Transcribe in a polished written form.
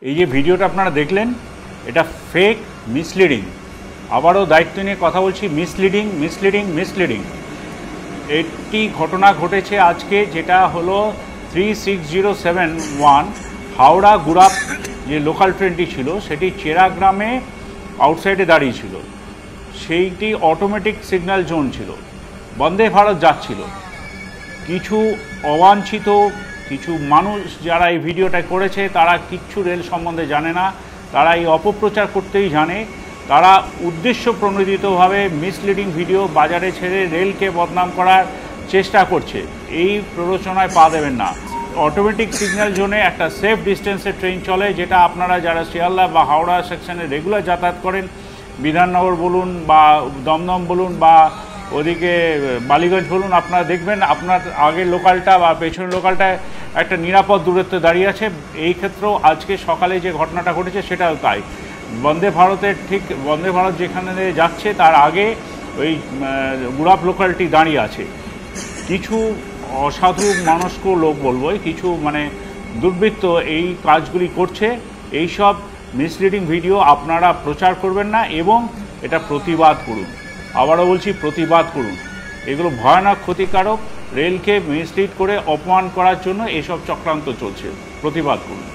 এই যে ভিডিওটা আপনারা দেখলেন এটা ফেক, মিসলিডিং। আবারও দায়িত্ব নিয়ে কথা বলছি, মিসলিডিং। একটি ঘটনা ঘটেছে আজকে, যেটা হলো 36071 হাওড়া গুড়াপ যে লোকাল ট্রেনটি ছিল সেটি চেরাগ্রামে আউটসাইডে দাঁড়িয়ে ছিল। সেইটি অটোমেটিক সিগন্যাল জোন ছিল, বন্দে ভারত যাচ্ছিল। কিছু অবাঞ্ছিত কিছু মানুষ যারা এই ভিডিওটা করেছে তারা কিচ্ছু রেল সম্বন্ধে জানে না, তারা এই অপপ্রচার করতেই জানে। তারা উদ্দেশ্য প্রণোদিতভাবে মিসলিডিং ভিডিও বাজারে ছেড়ে রেলকে বদনাম করার চেষ্টা করছে। এই প্ররোচনায় পা দেবেন না। অটোমেটিক সিগন্যাল জোনে একটা সেফ ডিস্টেন্সে ট্রেন চলে, যেটা আপনারা যারা শিয়ালদা বা হাওড়া সেকশনে রেগুলার যাতায়াত করেন, বিধাননগর বলুন বা দমদম বলুন বা ওদিকে বালিগঞ্জ বলুন, আপনারা দেখবেন আপনার আগের লোকালটা বা পেছনের লোকালটায় একটা নিরাপদ দূরত্বে দাঁড়িয়ে আছে। এই ক্ষেত্রেও আজকে সকালে যে ঘটনাটা ঘটেছে সেটাও তাই। বন্দে ভারতের ঠিক বন্দে ভারত যেখানে যাচ্ছে তার আগে ওই গুড়াপ লোকালটি দাঁড়িয়ে আছে। কিছু অসাধু মনস্ক লোক বলবো, কিছু দুর্বৃত্ত এই কাজগুলি করছে। এই সব মিসলিডিং ভিডিও আপনারা প্রচার করবেন না এবং এটা প্রতিবাদ করুন। আবারও বলছি, প্রতিবাদ করুন। এগুলো ভয়ানক ক্ষতিকারক। রেলকে মিসলিড করে অপমান করার জন্য এসব চক্রান্ত চলছে। প্রতিবাদ করুন।